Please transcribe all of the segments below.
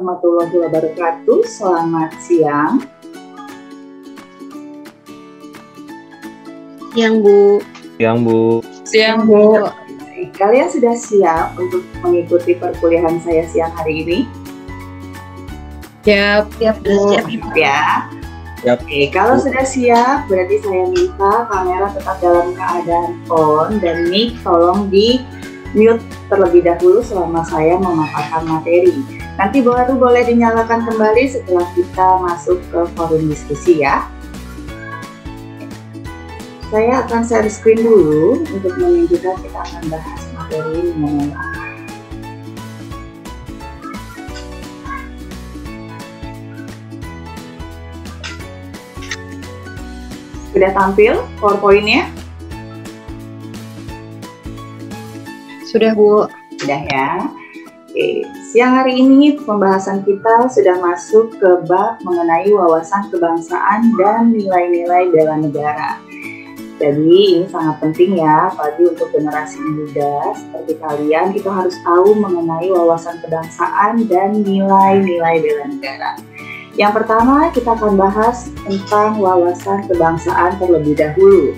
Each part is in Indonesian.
warahmatullahi wabarakatuh. Selamat siang. Siang, Bu. Siang, Bu. Siang, Bu. Kalian sudah siap untuk mengikuti perkuliahan saya siang hari ini? Siap, Bu. Siap ya. Siap. Oke, kalau sudah siap, berarti saya minta kamera tetap dalam keadaan on dan mic tolong di mute terlebih dahulu selama saya memaparkan materi. Nanti baru boleh dinyalakan kembali setelah kita masuk ke forum diskusi ya. Saya akan share screen dulu untuk menunjukkan kita akan bahas materi mengenai apa. Sudah tampil PowerPoint-nya? Sudah, Bu. Sudah ya. Oke, siang hari ini pembahasan kita sudah masuk ke bab mengenai wawasan kebangsaan dan nilai-nilai bela negara. Jadi ini sangat penting ya, apalagi untuk generasi muda seperti kalian, itu harus tahu mengenai wawasan kebangsaan dan nilai-nilai bela negara. Yang pertama kita akan bahas tentang wawasan kebangsaan terlebih dahulu.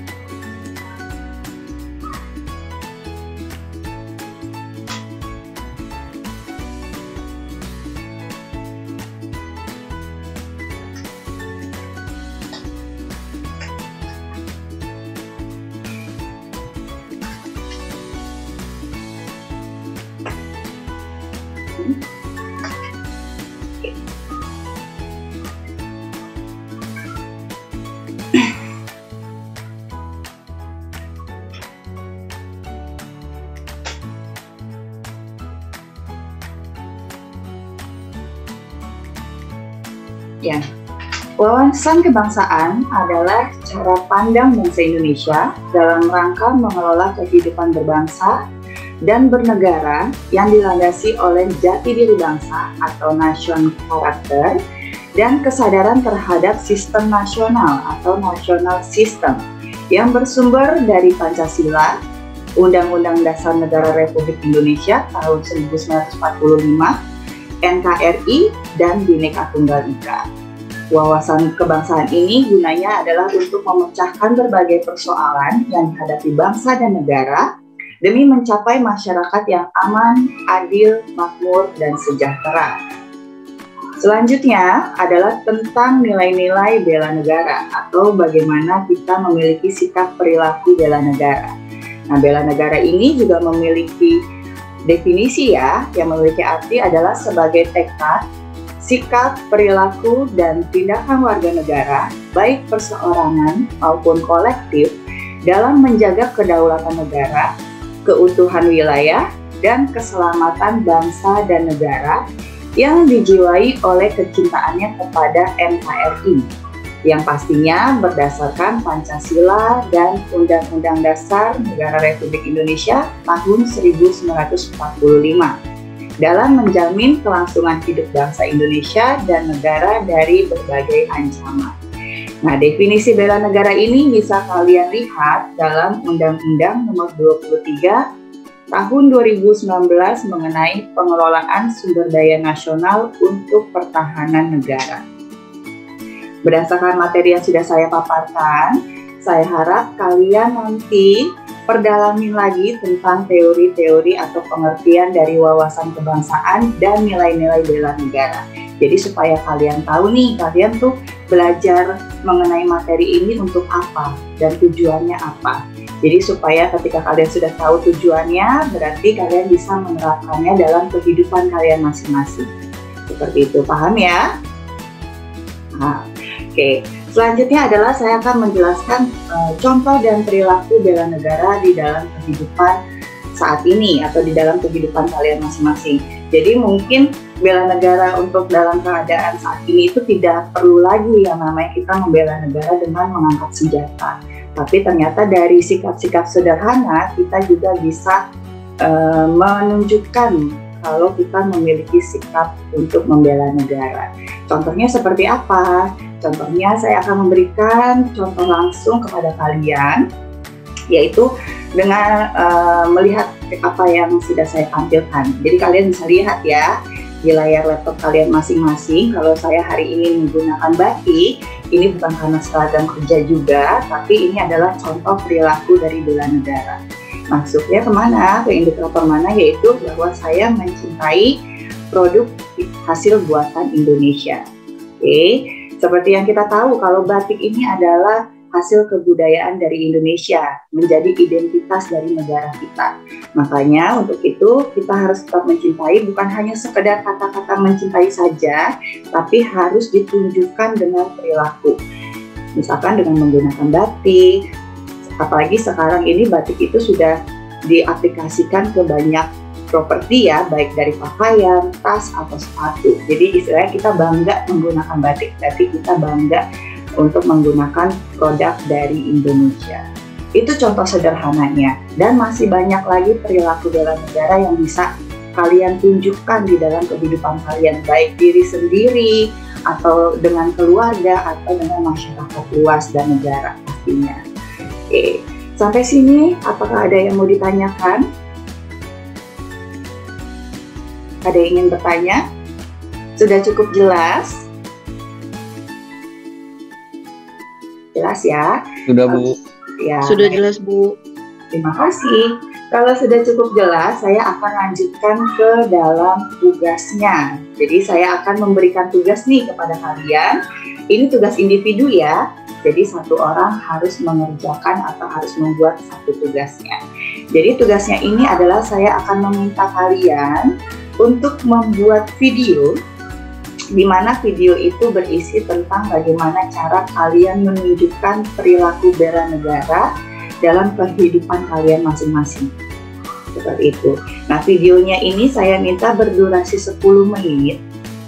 Ya, wawasan kebangsaan adalah cara pandang bangsa Indonesia dalam rangka mengelola kehidupan berbangsa dan bernegara yang dilandasi oleh jati diri bangsa atau national character dan kesadaran terhadap sistem nasional atau national system yang bersumber dari Pancasila, Undang-Undang Dasar Negara Republik Indonesia tahun 1945, NKRI, dan Bhinneka Tunggal Ika. Wawasan kebangsaan ini gunanya adalah untuk memecahkan berbagai persoalan yang dihadapi bangsa dan negara demi mencapai masyarakat yang aman, adil, makmur, dan sejahtera. Selanjutnya adalah tentang nilai-nilai bela negara atau bagaimana kita memiliki sikap perilaku bela negara. Nah, bela negara ini juga memiliki definisi ya, yang memiliki arti adalah sebagai tekad, sikap, perilaku, dan tindakan warga negara, baik perseorangan maupun kolektif, dalam menjaga kedaulatan negara, keutuhan wilayah, dan keselamatan bangsa dan negara yang dijiwai oleh kecintaannya kepada NKRI, yang pastinya berdasarkan Pancasila dan Undang-Undang Dasar Negara Republik Indonesia tahun 1945. Dalam menjamin kelangsungan hidup bangsa Indonesia dan negara dari berbagai ancaman. Nah, definisi bela negara ini bisa kalian lihat dalam Undang-Undang Nomor 23 Tahun 2019 mengenai pengelolaan sumber daya nasional untuk pertahanan negara. Berdasarkan materi yang sudah saya paparkan, saya harap kalian nanti perdalami lagi tentang teori-teori atau pengertian dari wawasan kebangsaan dan nilai-nilai bela negara. Jadi supaya kalian tahu nih, kalian tuh belajar mengenai materi ini untuk apa dan tujuannya apa. Jadi supaya ketika kalian sudah tahu tujuannya, berarti kalian bisa menerapkannya dalam kehidupan kalian masing-masing. Seperti itu, paham ya? Nah, oke. Selanjutnya adalah saya akan menjelaskan contoh dan perilaku bela negara di dalam kehidupan saat ini atau di dalam kehidupan kalian masing-masing. Jadi mungkin bela negara untuk dalam keadaan saat ini itu tidak perlu lagi yang namanya kita membela negara dengan mengangkat senjata. Tapi ternyata dari sikap-sikap sederhana kita juga bisa menunjukkan kalau kita memiliki sikap untuk membela negara. Contohnya seperti apa? Contohnya saya akan memberikan contoh langsung kepada kalian, yaitu dengan melihat apa yang sudah saya tampilkan. Jadi kalian bisa lihat ya, di layar laptop kalian masing-masing, kalau saya hari ini menggunakan batik, ini bukan karena seragam kerja juga, tapi ini adalah contoh perilaku dari bela negara. Masuknya kemana? Ke indikator mana? Yaitu bahwa saya mencintai produk hasil buatan Indonesia. Oke, seperti yang kita tahu kalau batik ini adalah hasil kebudayaan dari Indonesia, menjadi identitas dari negara kita. Makanya untuk itu kita harus tetap mencintai, bukan hanya sekedar kata-kata mencintai saja, tapi harus ditunjukkan dengan perilaku. Misalkan dengan menggunakan batik, apalagi sekarang ini batik itu sudah diaplikasikan ke banyak properti ya, baik dari pakaian, tas, atau sepatu. Jadi istilahnya kita bangga menggunakan batik, tapi kita bangga untuk menggunakan produk dari Indonesia. Itu contoh sederhananya, dan masih banyak lagi perilaku bela negara yang bisa kalian tunjukkan di dalam kehidupan kalian, baik diri sendiri, atau dengan keluarga, atau dengan masyarakat luas dan negara pastinya. Oke, sampai sini apakah ada yang mau ditanyakan? Ada yang ingin bertanya? Sudah cukup jelas? Jelas ya? Sudah, Bu. Ya. Sudah jelas, Bu. Terima kasih. Kalau sudah cukup jelas, saya akan lanjutkan ke dalam tugasnya. Jadi saya akan memberikan tugas nih kepada kalian. Ini tugas individu ya. Jadi satu orang harus mengerjakan atau harus membuat satu tugasnya. Jadi tugasnya ini adalah saya akan meminta kalian untuk membuat video, di mana video itu berisi tentang bagaimana cara kalian menunjukkan perilaku bela negara dalam kehidupan kalian masing-masing. Seperti itu. Nah, videonya ini saya minta berdurasi 10 menit.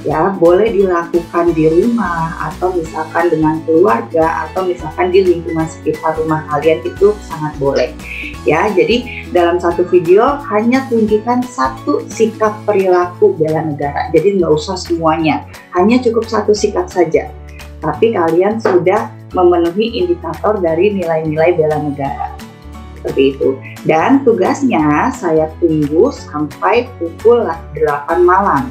Ya, boleh dilakukan di rumah atau misalkan dengan keluarga atau misalkan di lingkungan sekitar rumah kalian, itu sangat boleh. Ya, jadi dalam satu video hanya tunjukkan satu sikap perilaku bela negara. Jadi nggak usah semuanya, hanya cukup satu sikap saja. Tapi kalian sudah memenuhi indikator dari nilai-nilai bela negara. Seperti itu. Dan tugasnya saya tunggu sampai pukul 8 malam.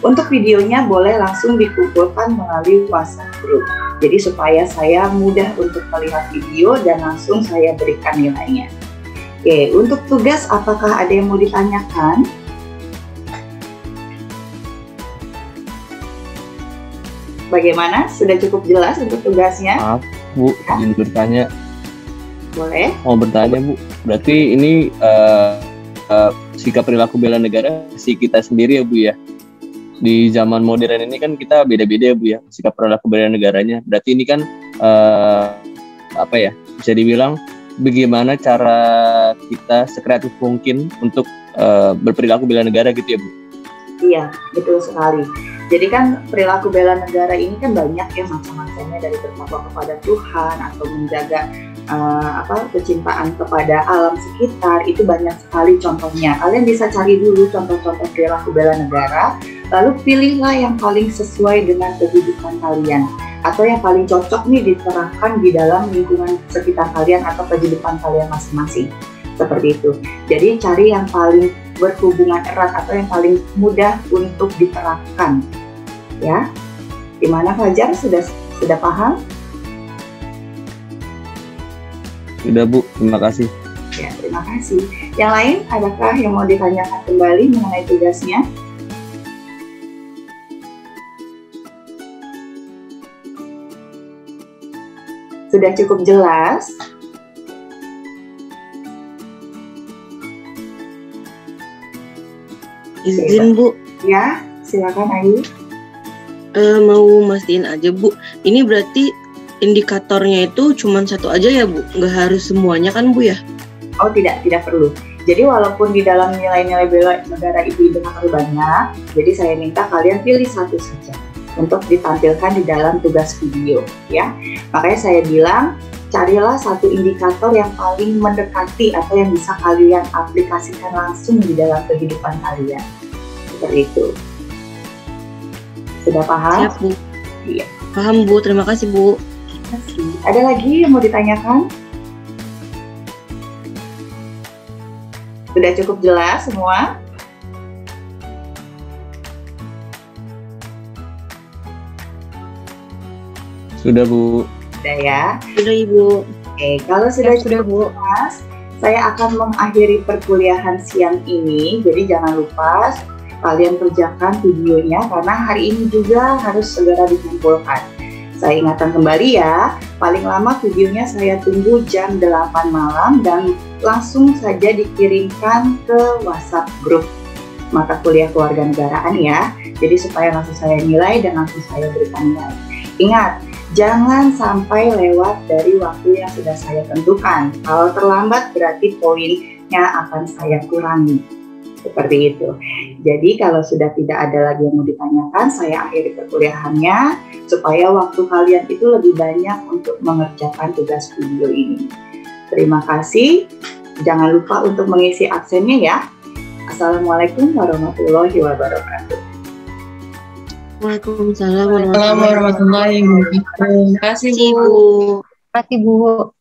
Untuk videonya boleh langsung dikumpulkan melalui WhatsApp group. Jadi supaya saya mudah untuk melihat video dan langsung saya berikan nilainya. Oke, untuk tugas apakah ada yang mau ditanyakan? Bagaimana? Sudah cukup jelas untuk tugasnya? Maaf, Bu, izin bertanya. Boleh. Mau bertanya, Bu. Berarti ini sikap perilaku bela negara si kita sendiri ya, Bu ya? Di zaman modern ini kan kita beda-beda ya, Bu ya, sikap perilaku bela negaranya. Berarti ini kan bisa dibilang bagaimana cara kita sekreatif mungkin untuk berperilaku bela negara gitu ya, Bu? Iya, betul sekali. Jadi kan perilaku bela negara ini kan banyak ya macam-macamnya, dari bertakwa kepada Tuhan atau menjaga kecintaan kepada alam sekitar, itu banyak sekali contohnya. Kalian bisa cari dulu contoh-contoh perilaku bela negara, lalu pilihlah yang paling sesuai dengan kehidupan kalian atau yang paling cocok nih diterapkan di dalam lingkungan sekitar kalian atau kehidupan kalian masing-masing. Seperti itu. Jadi cari yang paling berhubungan erat atau yang paling mudah untuk diterapkan. Ya. Gimana Fajar? Sudah paham? Sudah, Bu. Terima kasih. Ya, terima kasih. Yang lain, adakah yang mau ditanyakan kembali mengenai tugasnya? Sudah cukup jelas? Izin, Bu. Ya, silakan Ayu. Mau mastiin aja, Bu. Ini berarti indikatornya itu cuma satu aja ya, Bu? Nggak harus semuanya kan, Bu ya? Oh, tidak perlu. Jadi walaupun di dalam nilai-nilai bela negara itu indikator banyak, jadi saya minta kalian pilih satu saja untuk ditampilkan di dalam tugas video, ya. Makanya saya bilang, carilah satu indikator yang paling mendekati atau yang bisa kalian aplikasikan langsung di dalam kehidupan kalian. Seperti itu. Sudah paham? Siap, Bu. Iya. Paham, Bu. Terima kasih, Bu. Terima kasih. Ada lagi yang mau ditanyakan? Sudah cukup jelas semua? Sudah, Bu. Sudah ya. Sudah Ibu. Oke, kalau sudah Bu, Mas, saya akan mengakhiri perkuliahan siang ini. Jadi jangan lupa kalian kerjakan videonya karena hari ini juga harus segera dikumpulkan. Saya ingatkan kembali ya, paling lama videonya saya tunggu jam 8 malam dan langsung saja dikirimkan ke WhatsApp grup mata kuliah kewarganegaraan ya. Jadi supaya langsung saya nilai dan langsung saya berikan nilai. Ingat, jangan sampai lewat dari waktu yang sudah saya tentukan. Kalau terlambat berarti poinnya akan saya kurangi. Seperti itu. Jadi kalau sudah tidak ada lagi yang mau ditanyakan, saya akhiri perkuliahannya supaya waktu kalian itu lebih banyak untuk mengerjakan tugas video ini. Terima kasih. Jangan lupa untuk mengisi absennya ya. Assalamualaikum warahmatullahi wabarakatuh. Waalaikumsalam warahmatullahi wabarakatuh. Terima kasih Bu. Bu. Terima kasih Bu.